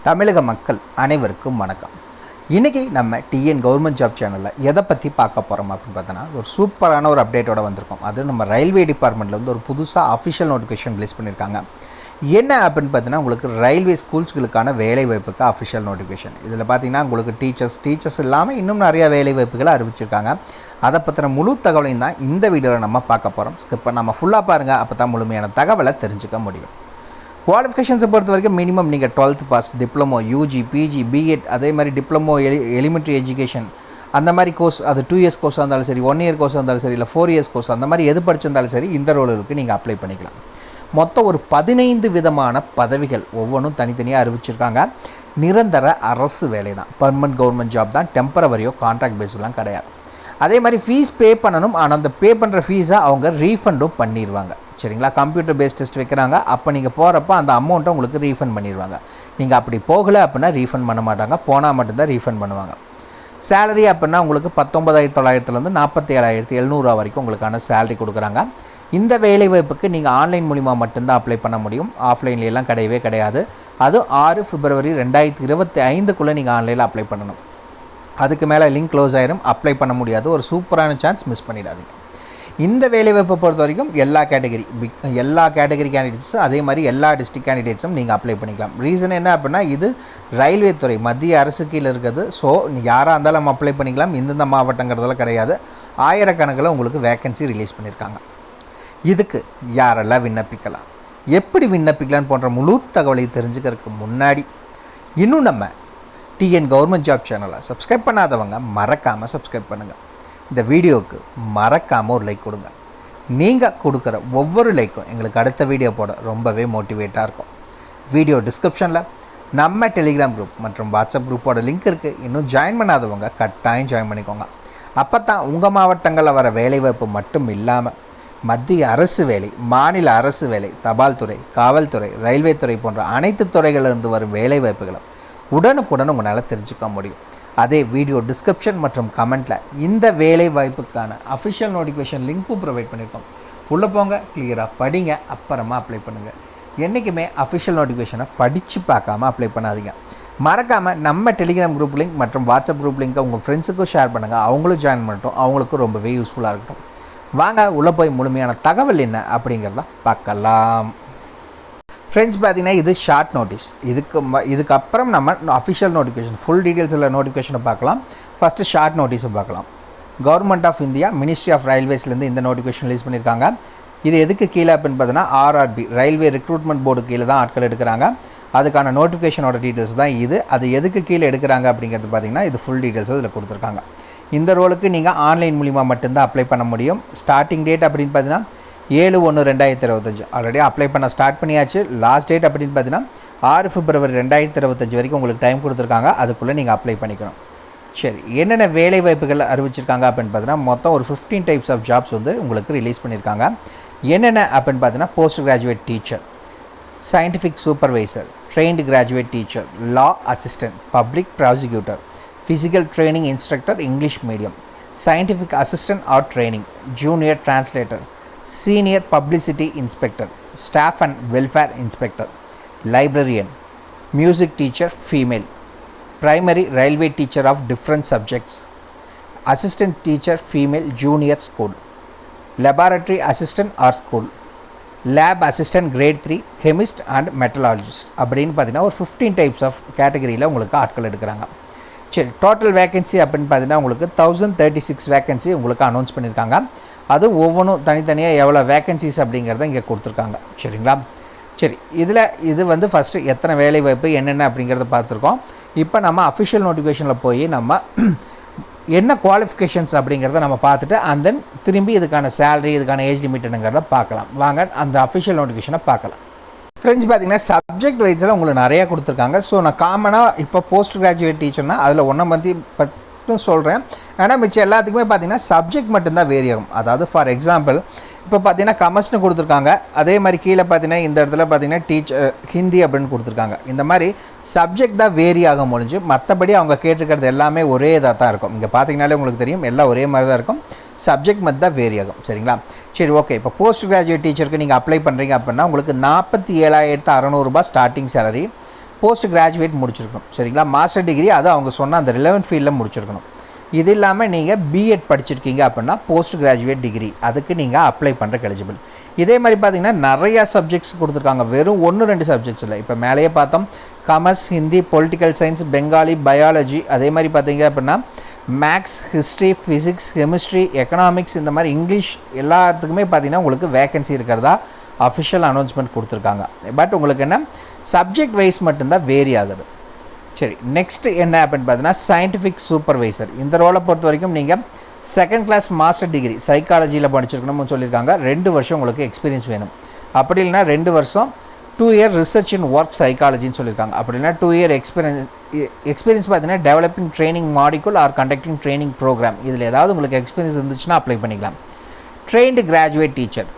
தமிழக மக்கள் அனைவருக்கும் வணக்கம். இன்றைக்கி நம்ம டிஎன் கவர்மெண்ட் ஜாப் சேனலில் எதை பற்றி பார்க்க போகிறோம் அப்படின்னு பார்த்தோன்னா, ஒரு சூப்பரான ஒரு அப்டேட்டோட வந்திருக்கோம். அது நம்ம ரயில்வே டிபார்ட்மெண்ட்டில் வந்து ஒரு புதுசாக அஃபிஷியல் நோட்டிஃபிகேஷன் ரிலீஸ் பண்ணியிருக்காங்க. என்ன அப்படின்னு பார்த்தீங்கன்னா, உங்களுக்கு ரயில்வே ஸ்கூல்ஸ்களுக்கான வேலைவாய்ப்புக்கு அஃபிஷியல் நோட்டிஃபிகேஷன். இதில் பார்த்தீங்கன்னா உங்களுக்கு டீச்சர்ஸ் இல்லாமல் இன்னும் நிறையா வேலைவாய்ப்புகளை அறிவிச்சிருக்காங்க. அதை பற்றின முழு தகவலையும் தான் இந்த வீடியோவில் நம்ம பார்க்க போகிறோம். ஸ்கிப் பண்ணாமல் ஃபுல்லாக பாருங்கள், அப்போ தான் முழுமையான தகவலை தெரிஞ்சுக்க முடியும். குவாலிஃபிகேஷன்ஸை பொறுத்த வரைக்கும் மினிமம் நீங்கள் 12th pass, diploma, UG, PG, BEd, அதே மாதிரி டிப்ளமோ எலிமெண்ட்ரி எஜுகேஷன் அந்த மாதிரி கோர்ஸ், அது 2 இயர்ஸ் கோர்ஸாக இருந்தாலும் சரி, 1 இயர் கோர்ஸாக இருந்தாலும் சரி, இல்லை 4 இயர்ஸ் கோர்ஸ், அந்த மாதிரி எது படிச்சிருந்தாலும் சரி இந்த ரோலுக்கு நீங்கள் அப்ளை பண்ணிக்கலாம். மொத்தம் ஒரு 15 விதமான பதவிகள் ஒவ்வொன்றும் தனித்தனியாக அறிவிச்சிருக்காங்க. நிரந்தர அரசு வேலை தான், பர்மனன்ட் கவர்மெண்ட் ஜாப் தான், டெம்பரவரியோ கான்ட்ராக்ட் பேஸ்லாம் கிடையாது. அதே மாதிரி ஃபீஸ் பே பண்ணணும், ஆனால் அந்த பே பண்ணுற ஃபீஸை அவங்க ரீஃபண்டும் பண்ணிடுவாங்க. சரிங்களா? கம்ப்யூட்டர் பேஸ்ட் டெஸ்ட் வைக்கிறாங்க, அப்போ நீங்கள் போகிறப்ப அந்த அமௌண்ட்டை உங்களுக்கு ரீஃபண்ட் பண்ணிடுவாங்க. நீங்கள் அப்படி போகலை அப்படின்னா ரீஃபண்ட் பண்ண மாட்டாங்க, போனால் மட்டும்தான் ரீஃபண்ட் பண்ணுவாங்க. சேலரி அப்படின்னா உங்களுக்கு 19,900 47,700 வரைக்கும் உங்களுக்கான சேலரி கொடுக்குறாங்க. இந்த வேலைவாய்ப்புக்கு நீங்கள் ஆன்லைன் மூலிமா மட்டும்தான் அப்ளை பண்ண முடியும், ஆஃப்லைன்லாம் கிடையவே கிடையாது. அதுவும் 6 பிப்ரவரி 2025 நீங்கள் ஆன்லைனில் அப்ளை பண்ணணும். அதுக்கு மேலே லிங்க் க்ளோஸ் ஆயிரும், அப்ளை பண்ண முடியாது. ஒரு சூப்பரான சான்ஸ், மிஸ் பண்ணிடாதீங்க. இந்த வேலைவாய்ப்பை பொறுத்த வரைக்கும் எல்லா கேட்டகரி கேண்டிடேட்ஸும், அதே மாதிரி எல்லா டிஸ்ட்ரிக்ட் கேண்டிடேட்ஸும் நீங்கள் அப்ளை பண்ணிக்கலாம். ரீசன் என்ன அப்படின்னா, இது ரயில்வே துறை மத்திய அரசு கீழே இருக்குது. ஸோ யாராக இருந்தாலும் நம்ம அப்ளை பண்ணிக்கலாம். இந்தந்த மாவட்டங்கிறதெல்லாம் கிடையாது. ஆயிரக்கணக்கில் உங்களுக்கு வேக்கன்சி ரிலீஸ் பண்ணியிருக்காங்க. இதுக்கு யாரெல்லாம் விண்ணப்பிக்கலாம், எப்படி விண்ணப்பிக்கலான்னு போன்ற முழு தகவலை தெரிஞ்சுக்கிறதுக்கு முன்னாடி இன்னும் நம்ம டிஎன் கவர்மெண்ட் ஜாப் சேனலை சப்ஸ்கிரைப் பண்ணாதவங்க மறக்காமல் சப்ஸ்கிரைப் பண்ணுங்கள். இந்த வீடியோவுக்கு மறக்காமல் ஒரு லைக் கொடுங்க. நீங்கள் கொடுக்குற ஒவ்வொரு லைக்கும் எங்களுக்கு அடுத்த வீடியோ போட ரொம்பவே மோட்டிவேட்டாக இருக்கும். வீடியோ டிஸ்கிரிப்ஷனில் நம்ம டெலிகிராம் குரூப் மற்றும் வாட்ஸ்அப் குரூப்போட லிங்க் இருக்குது. இன்னும் ஜாயின் பண்ணாதவங்க கட்டாயம் ஜாயின் பண்ணிக்கோங்க. அப்போ தான் உங்கள் மாவட்டங்களில் வர வேலைவாய்ப்பு மட்டும் இல்லாமல் மத்திய அரசு வேலை, மாநில அரசு வேலை, தபால் துறை, காவல்துறை, ரயில்வே துறை போன்ற அனைத்து துறைகளிலிருந்து வரும் வேலைவாய்ப்புகளை உடனுக்குடன் உங்களால் தெரிஞ்சுக்க முடியும். அதே வீடியோ டிஸ்கிரிப்ஷன் மற்றும் கமெண்ட்டில் இந்த வேலை வாய்ப்புக்கான அஃபிஷியல் நோட்டிஃபிகேஷன் லிங்க்கும் ப்ரொவைட் பண்ணியிருக்கோம். உள்ளே போங்க, கிளியராக படிங்க, அப்புறமா அப்ளை பண்ணுங்கள். என்றைக்குமே அஃபிஷியல் நோட்டிஃபிகேஷனை படித்து பார்க்காம அப்ளை பண்ணாதீங்க. மறக்காமல் நம்ம டெலிகிராம் குரூப் லிங்க் மற்றும் வாட்ஸ்அப் குரூப் லிங்க்கை உங்கள் ஃப்ரெண்ட்ஸுக்கும் ஷேர் பண்ணுங்கள். அவங்களும் ஜாயின் பண்ணட்டும், அவங்களுக்கும் ரொம்பவே யூஸ்ஃபுல்லாக இருக்கட்டும். வாங்க உள்ளே போய் முழுமையான தகவல் என்ன அப்படிங்கிறத பார்க்கலாம். ஃப்ரெண்ட்ஸ், பார்த்தீங்கன்னா இது ஷார்ட் நோட்டீஸ். இதுக்கப்புறம் நம்ம அஃபிஷியல் நோட்டிஃபிகேஷன் ஃபுல் டீட்டெயில்ஸ் உள்ள நோட்டிஃபிகேஷனை பார்க்கலாம். ஃபஸ்ட்டு ஷார்ட் நோட்டீஸை பார்க்கலாம். Government of India ministry of ரயில்வேஸ்லேருந்து இந்த நோட்டிஃபிகேஷன் ரிலீஸ் பண்ணியிருக்காங்க. இது எதுக்கு கீழே அப்படின்னு பார்த்தீங்கன்னா, ஆர்ஆர்பி ரயில்வே ரெக்ரூட்மெண்ட் போர்டு கீழே தான் ஆட்கள் எடுக்கிறாங்க. அதுக்கான நோட்டிஃபிகேஷனோட டீட்டெயில்ஸ் தான் இது. அது எதுக்கு கீழே எடுக்கிறாங்க அப்படிங்கிறது பார்த்தீங்கன்னா, இது ஃபுல் டீட்டெயில்ஸ் இதில் கொடுத்துருக்காங்க. இந்த ரோலுக்கு நீங்கள் ஆன்லைன் மூலிமா மட்டும்தான் அப்ளை பண்ண முடியும். ஸ்டார்டிங் டேட் அப்படின்னு பார்த்தீங்கன்னா 7/1/2025 ஆல்ரெடி அப்ளை பண்ண ஸ்டார்ட் பண்ணியாச்சு. லாஸ்ட் டேட் அப்படின்னு பார்த்தீங்கன்னா 6 பிப்ரவரி 2025 வரைக்கும் உங்களுக்கு டைம் கொடுத்துருக்காங்க. அதுக்குள்ளே நீங்கள் அப்ளை பண்ணிக்கணும். சரி, என்னென்ன வேலை வாய்ப்புகள் அறிவிச்சிருக்காங்க அப்படின்னு பார்த்தீங்கன்னா, மொத்தம் ஒரு 15 டைப்ஸ் ஆஃப் ஜாப்ஸ் வந்து உங்களுக்கு ரிலீஸ் பண்ணியிருக்காங்க. என்னென்ன அப்படின்னு பார்த்தீங்கன்னா, post graduate teacher, scientific supervisor, trained graduate teacher, law assistant, public prosecutor, physical training instructor English medium, scientific assistant or training, junior translator, senior publicity inspector, staff and welfare inspector, librarian, music teacher female, primary railway teacher of different subjects, assistant teacher female junior school, laboratory assistant or school, lab assistant grade 3, chemist and metallurgist அப்படின்னு பார்த்தீங்கன்னா ஒரு 15 types of கேட்டகரியில் உங்களுக்கு ஆட்கள் எடுக்கிறாங்க. சரி, total vacancy அப்படின்னு பார்த்தீங்கன்னா உங்களுக்கு 1036 வேக்கன்சி உங்களுக்கு அனௌன்ஸ் பண்ணியிருக்காங்க. அது ஒவ்வொன்றும் தனித்தனியாக எவ்வளோ வேக்கன்சிஸ் அப்படிங்கிறத இங்கே கொடுத்துருக்காங்க. சரிங்களா? சரி, இது வந்து ஃபஸ்ட்டு எத்தனை வேலை வாய்ப்பு என்னென்ன அப்படிங்கிறத பார்த்துருக்கோம். இப்போ நம்ம அஃபிஷியல் நோட்டிஃபிகேஷனில் போய் நம்ம என்ன குவாலிஃபிகேஷன்ஸ் அப்படிங்கிறத நம்ம பார்த்துட்டு அண்ட் தென் திரும்பி இதுக்கான சேலரி, இதுக்கான ஏஜ் லிமிட்டுங்கிறத பார்க்கலாம். வாங்க அந்த அஃபிஷியல் நோட்டிஃபிகேஷனை பார்க்கலாம். ஃப்ரெண்ட்ஸ், பார்த்தீங்கன்னா சப்ஜெக்ட் வைஸில் உங்களுக்கு நிறையா கொடுத்துருக்காங்க. ஸோ நான் காமனாக இப்போ போஸ்ட் கிராஜுவேட் டீச்சர்னால் அதில் ஒன்றை மட்டும் சொல்கிறேன். ஆனால் மிச்சம் எல்லாத்துக்குமே பார்த்தீங்கன்னா சப்ஜெக்ட் மட்டும்தான் வேரி ஆகும். அதாவது ஃபார் எக்ஸாம்பிள் இப்போ பார்த்தீங்கன்னா கமர்ஸ்னு கொடுத்துருக்காங்க. அதே மாதிரி கீழே பார்த்தீங்கன்னா இந்த இடத்துல பார்த்தீங்கன்னா டீச்சர் ஹிந்தி அப்படின்னு கொடுத்துருக்காங்க. இந்த மாதிரி சப்ஜெக்ட் தான் வேரி ஆக முடிஞ்சு, மற்றபடி அவங்க கேட்டிருக்கிறது எல்லாமே ஒரே இதாக தான் இருக்கும். இங்கே பார்த்தீங்கனாலே உங்களுக்கு தெரியும், எல்லாம் ஒரே மாதிரி தான் இருக்கும். சப்ஜெக்ட் மட்டும் தான் வேரி ஆகும். சரிங்களா? சரி, ஓகே. இப்போ போஸ்ட் கிராஜுவேட் டீச்சருக்கு நீங்கள் அப்ளை பண்ணுறீங்க அப்படின்னா உங்களுக்கு 47,600 ஸ்டார்டிங் சேலரி. போஸ்ட் கிராஜுவேட் முடிச்சிருக்கணும். சரிங்களா? மாஸ்டர் டிகிரி அது அவங்க சொன்ன அந்த ரிலவெண்ட் ஃபீல்டில் முடிச்சிருக்கணும். இது இல்லாமல் நீங்கள் பிஎட் படிச்சிருக்கீங்க அப்படின்னா போஸ்ட் கிராஜுவேட் டிகிரி அதுக்கு நீங்கள் அப்ளை பண்ணுறக்கு எலிஜிபிள். இதே மாதிரி பார்த்திங்கன்னா நிறையா சப்ஜெக்ட்ஸ் கொடுத்துருக்காங்க, வெறும் 1-2 சப்ஜெக்ட்ஸ் இல்லை. இப்போ மேலேயே பார்த்தோம், commerce, Hindi, political science, Bengali, biology, அதே மாதிரி பார்த்திங்க அப்படின்னா maths, history, physics, chemistry, economics, இந்த மாதிரி இங்கிலீஷ் எல்லாத்துக்குமே பார்த்திங்கன்னா உங்களுக்கு வேகன்சி இருக்கிறதா அஃபிஷியல் அனௌன்ஸ்மெண்ட் கொடுத்துருக்காங்க. பட் உங்களுக்கு என்ன சப்ஜெக்ட் வைஸ் மட்டும்தான் வேரி ஆகுது. சரி, நெக்ஸ்ட்டு என்ன அப்படின்னு பார்த்தீங்கன்னா சயின்டிஃபிக் சூப்பர்வைசர். இந்த ரோலை பொறுத்த வரைக்கும் நீங்கள் செகண்ட் கிளாஸ் மாஸ்டர் டிகிரி சைக்காலஜியில் படிச்சிருக்கணும்னு சொல்லியிருக்காங்க. 2 வருஷம் உங்களுக்கு எக்ஸ்பீரியன்ஸ் வேணும். அப்படி இல்லைனா 2 வருஷம் 2 இயர் ரிசர்ச் இன் ஒர்க் சைக்காலஜின்னு சொல்லியிருக்காங்க. அப்படி இல்லைனா 2 இயர் எக்ஸ்பீரியன்ஸ் பார்த்தீங்கன்னா developing training module or conducting training program. இதில் ஏதாவது உங்களுக்கு எக்ஸ்பீரியன்ஸ் இருந்துச்சுன்னா அப்ளை பண்ணிக்கலாம். Trained graduate teacher.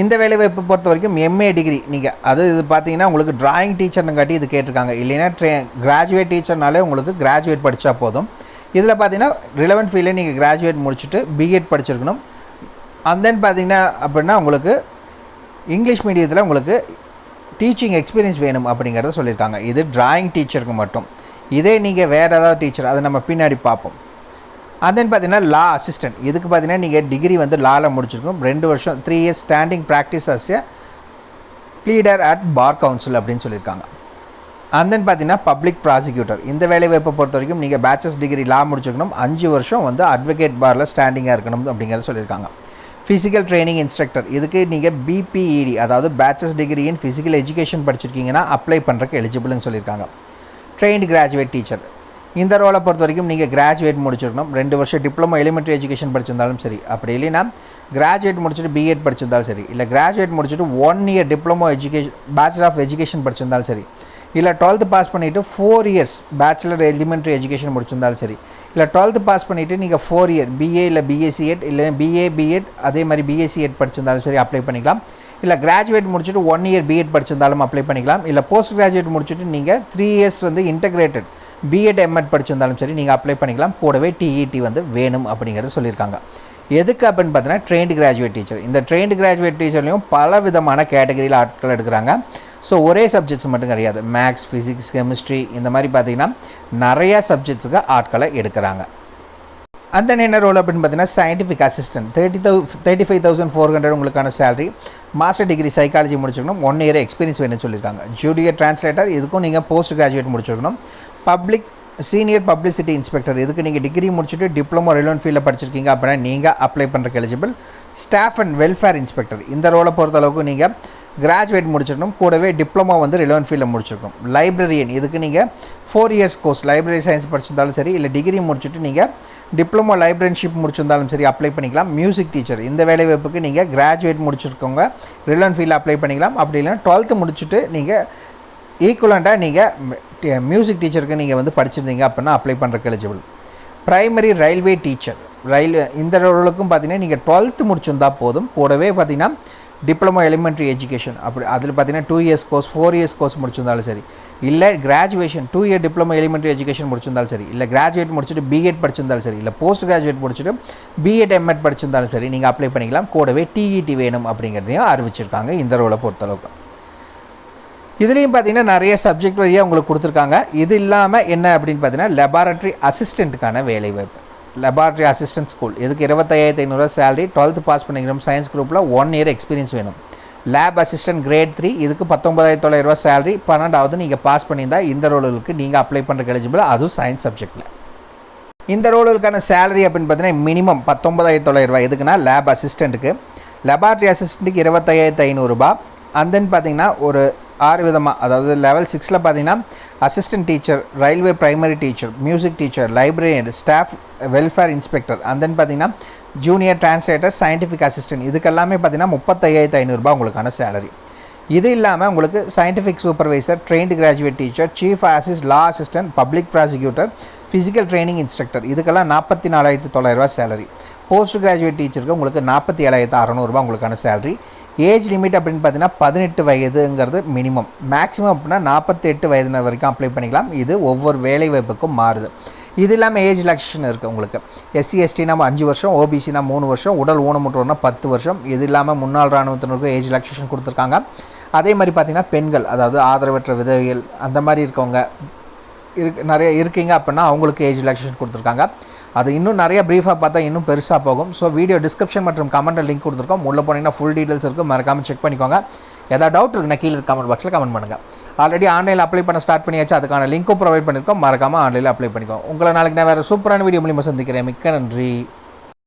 இந்த வேலைவாய்ப்பு பொறுத்த வரைக்கும் எம்ஏ டிகிரி நீங்கள் இது பார்த்தீங்கன்னா உங்களுக்கு டிராயிங் டீச்சர்னு காட்டி இது கேட்டிருக்காங்க. இல்லைன்னா கிராஜுவேட் டீச்சர்னாலே உங்களுக்கு கிராஜுவேட் படித்தா போதும். இதில் பார்த்தீங்கன்னா ரிலவெண்ட் ஃபீல்டில் நீங்கள் கிராஜுவேட் முடிச்சுட்டு பிஎட் படிச்சிருக்கணும். அண்ட் தென் பார்த்தீங்கன்னா அப்படின்னா உங்களுக்கு இங்கிலீஷ் மீடியத்தில் உங்களுக்கு டீச்சிங் எக்ஸ்பீரியன்ஸ் வேணும் அப்படிங்கிறத சொல்லியிருக்காங்க. இது டிராயிங் டீச்சருக்கு மட்டும். இதே நீங்கள் வேறு ஏதாவது டீச்சர் அதை நம்ம பின்னாடி பார்ப்போம். அண்ட் தென் பார்த்தீங்கன்னா லா அசிஸ்டன்ட். இதுக்கு பார்த்தீங்கன்னா நீங்கள் டிகிரி லாவில் முடிச்சிருக்கணும். 2 வருஷம் 3 years standing practice as a pleader at bar council அப்படின்னு சொல்லியிருக்காங்க. அண்ட் தென் பார்த்தீங்கன்னா பப்ளிக் ப்ராசிக்யூட்டர். இந்த வேலைவாய்ப்பை பொறுத்த வரைக்கும் நீங்கள் பேச்சுலர்ஸ் டிகிரி லா முடிச்சிருக்கணும். 5 வருஷம் அட்வொகேட் பாரில் ஸ்டாண்டிங்காக இருக்கணும் அப்படிங்கிறத சொல்லியிருக்காங்க. Physical training instructor. இதுக்கு நீங்கள் பிபிஇடி அதாவது bachelors degree in physical education படிச்சிருக்கீங்கன்னா அப்ளை பண்ணுறக்கு எலிஜிபிள்னு சொல்லியிருக்காங்க. Trained graduate teacher. இந்த ரோலை பொறுத்த வரைக்கும் நீங்கள் கிராஜுவேட் முடிச்சிருக்கணும். 2 வருஷம் டிப்ளமோ எலிமெண்ட்ரி எஜுகேஷன் படிச்சிருந்தாலும் சரி, அப்படி இல்லைன்னா கிராஜுவேட் முடிச்சுட்டு பிஎட் படிச்சிருந்தாலும் சரி, இல்லை கிராஜுவேட் முடிச்சுட்டு 1 year diploma education bachelor of education படிச்சிருந்தாலும் சரி, இல்லை 12th பாஸ் பண்ணிவிட்டு 4 இயர்ஸ் பேச்சுலர் எலிமெண்ட்ரி எஜுகேஷன் முடிச்சிருந்தாலும் சரி, இல்லை 12th பாஸ் பண்ணிவிட்டு நீங்கள் 4 இயர் பிஏ இல்லை பிஎஸ்சி எட் இல்லை பிஏ பிஎட் அதே மாதிரி பிஎஸ்சி எட் படிச்சிருந்தாலும் சரி அப்ளை பண்ணிக்கலாம். இல்லை கிராஜுவேட் முடிச்சுட்டு 1 இயர் பிஎட் படிச்சிருந்தாலும் அப்ளை பண்ணிக்கலாம். இல்லை போஸ்ட் கிராஜுவேட் முடிச்சுட்டு நீங்கள் 3 இயர்ஸ் இன்டகிரேட்டட் பிஎட் எம்எட் படிச்சிருந்தாலும் சரி நீங்கள் அப்ளை பண்ணிக்கலாம். கூடவே டிஇடி வேணும் அப்படிங்கிறத சொல்லியிருக்காங்க. எதுக்கு அப்படின்னு பார்த்தீங்கன்னா ட்ரெயின்டு கிராஜுவேட் டீச்சர். இந்த ட்ரெயின்டு கிராஜுவேட் டீச்சர்லையும் பல விதமான கேட்டகரியில் ஆட்கள் எடுக்கிறாங்க. ஸோ ஒரே சப்ஜெக்ட்ஸ் மட்டும் கிடையாது, மேக்ஸ், ஃபிசிக்ஸ், கெமிஸ்ட்ரி இந்த மாதிரி பார்த்திங்கன்னா நிறையா சப்ஜெக்ட்ஸுக்கு ஆட்களை எடுக்கிறாங்க. அந்த என்ன ரோல் அப்படின்னு பார்த்தீங்கன்னா சயின்டிஃபிக் அசிஸ்டன்ட். 35,400 உங்களுக்கான சேலரி. மாஸ்டர் டிகிரி சைக்காலஜி முடிச்சிருக்கணும். 1 இயர் எக்ஸ்பீரியன்ஸ் வேணும்னு சொல்லியிருக்காங்க. Junior translator. இதுக்கும் நீங்கள் போஸ்ட் கிராஜுவேட் முடிச்சிருக்கணும். Senior publicity inspector. இதுக்கு நீங்கள் டிகிரி முடிச்சுட்டு டிப்ளமோ ரிலவெண்ட் ஃபீல்டில் படிச்சிருக்கீங்க அப்படின்னா நீங்கள் அப்ளை பண்ணுறக்கு eligible. Staff and welfare inspector. இந்த ரோலை பொறுத்தளவுக்கு நீங்கள் கிராஜுவேட் முடிச்சிருக்கணும். கூடவே டிப்ளமோ ரிலவெண்ட் ஃபீல்டில் முடிச்சிருக்கணும். லைப்ரரியன். இதுக்கு நீங்கள் 4 இயர்ஸ் கோர்ஸ் லைப்ரரி சயின்ஸ் படிச்சிருந்தாலும் சரி, இல்லை டிகிரி முடிச்சுட்டு நீங்கள் டிப்ளமோ லைப்ரரின்ஷிப் முடிச்சிருந்தாலும் சரி அப்ளை பண்ணிக்கலாம். Music teacher. இந்த வேலைவாய்ப்புக்கு நீங்கள் கிராஜுவேட் முடிச்சிருக்கவங்க ரிலவெண்ட் ஃபீல்டில் அப்ளை பண்ணிக்கலாம். அப்படி இல்லைன்னா 12th முடிச்சுட்டு நீங்கள் ஈக்குவலண்ட்டாக நீங்கள் மியூசிக் டீச்சருக்கு நீங்கள் படிச்சிருந்தீங்க அப்படின்னா அப்ளை பண்ணுறக்கு எலிஜிபிள். Primary railway teacher. இந்த ரோலுக்கும் பார்த்தீங்கன்னா நீங்கள் 12th முடிச்சிருந்தால் போதும். கூடவே பார்த்தீங்கன்னா டிப்ளமோ எலிமெண்ட்ரி எஜுகேஷன் அப்படி அதில் பார்த்தீங்கன்னா 2 இயர்ஸ் கோர்ஸ் 4 இயர்ஸ் கோர்ஸ் முடிச்சிருந்தாலும் சரி, இல்லை graduation 2 year diploma elementary education முடிச்சிருந்தாலும் சரி, இல்லை கிராஜுவேட் முடிச்சுட்டு பிஎட் படிச்சிருந்தாலும் சரி, இல்லை போஸ்ட் கிராஜுவேட் முடிச்சுட்டு பிஎட் எம்எட் படிச்சிருந்தாலும் சரி நீங்கள் அப்ளை பண்ணிக்கலாம். கூடவே டிஇடி வேணும் அப்படிங்கிறதையும் அறிவிச்சிருக்காங்க இந்த ரோலை பொறுத்தளவுக்கு. இதுலேயும் பார்த்தீங்கன்னா நிறைய சப்ஜெக்ட் வழியாக உங்களுக்கு கொடுத்துருக்காங்க. இது இல்லாமல் என்ன அப்படின்னு பார்த்தீங்கன்னா லெபார்ட்ரி அசிஸ்டண்ட்டுக்கான வேலைவாய்ப்பு. Laboratory assistant school. இதுக்கு 25,500 சேலரி. 12th பாஸ் பண்ணிக்கணும். சயின்ஸ் குரூப்பில் 1 இயர் எக்ஸ்பீரியன்ஸ் வேணும். Lab assistant great 3. இதுக்கு 19,900 சேலரி. 12வது நீங்கள் பாஸ் பண்ணியிருந்தால் இந்த ரோலுக்கு நீங்கள் அப்ளை பண்ணுறக்கு எலிஜிபிள். அதுவும் சயின்ஸ் சப்ஜெக்டில். இந்த ரோலுக்கான சேலரி அப்படின்னு பார்த்தீங்கன்னா மினிமம் 19,900. எதுக்குன்னா லேப் அசிஸ்டண்ட்டுக்கு. லெபார்ட்ரி அசிஸ்டண்ட்டுக்கு 25,500. அண்ட் தென் பார்த்தீங்கன்னா ஒரு 6 விதமாக, அதாவது லெவல் 6ல் பார்த்தீங்கன்னா assistant teacher, railway primary teacher, music teacher, librarian, staff welfare inspector, and then பார்த்தீங்கன்னா ஜூனியர் டிரான்ஸ்லேட்டர், சயின்டிஃபிக் அசிஸ்டன்ட். இதுக்கெல்லாமே பார்த்தீங்கன்னா 35,500 உங்களுக்கான சேலரி. இது இல்லாமல் உங்களுக்கு scientific supervisor, trained graduate teacher, chief law assistant, public prosecutor, physical training instructor இதுக்கெல்லாம் 44,900 salary. Post graduate டீச்சருக்கு உங்களுக்கு 47,600 உங்களுக்கான சேலரி. ஏஜ் லிமிட் அப்படின்னு பார்த்தீங்கன்னா 18 வயதுங்கிறது மினிமம். மேக்ஸிமம் அப்படின்னா 48 வயது வரைக்கும் அப்ளை பண்ணிக்கலாம். இது ஒவ்வொரு வேலை வாய்ப்புக்கும் மாறுது. இது இல்லாமல் ஏஜ் ரிலாக்ஸேஷன் இருக்குது உங்களுக்கு. எஸ்சி எஸ்டினா 5 வருஷம், ஓபிசினா 3 வருஷம், உடல் ஊனமுற்றோர்னா 10 வருஷம். இது இல்லாமல் முன்னாள் இராணுவத்தினருக்கு ஏஜ் ரிலாக்ஸேஷன் கொடுத்துருக்காங்க. அதே மாதிரி பார்த்திங்கன்னா பெண்கள், அதாவது ஆதரவற்ற விதவைகள் அந்த மாதிரி இருக்கவங்க நிறைய இருக்கீங்க அப்படின்னா அவங்களுக்கு ஏஜ் ரிலாக்ஸேஷன் கொடுத்துருக்காங்க. அது இன்னும் நிறைய ப்ரீஃபாக பார்த்தா இன்னும் பெருசாக போகும். ஸோ வீடியோ டிஸ்கிரிப்ஷன் மற்றும் கமெண்ட்டில் லிங்க் கொடுத்துருக்கோம். உள்ளே போனீங்கன்னா ஃபுல் டீட்டெயில்ஸ் இருக்குது, மறக்காமல் செக் பண்ணிக்கோங்க. ஏதாவது டவுட் இருக்குன்னா கீழே கமெண்ட் பாக்ஸில் கமெண்ட் பண்ணுங்கள். ஆல்ரெடி ஆன்லைனில் அப்ளை பண்ண ஸ்டார்ட் பண்ணியாச்சு, அதுக்கான லிங்க்கும் ப்ரொவைட் பண்ணியிருக்கோம். மறக்காமல் ஆன்லைனில் அப்ளை பண்ணிக்கோங்க. உங்களை நாளைக்கு நான் வேறு சூப்பரான வீடியோ மூலியமாக சந்திக்கிறேன். மிக்க நன்றி.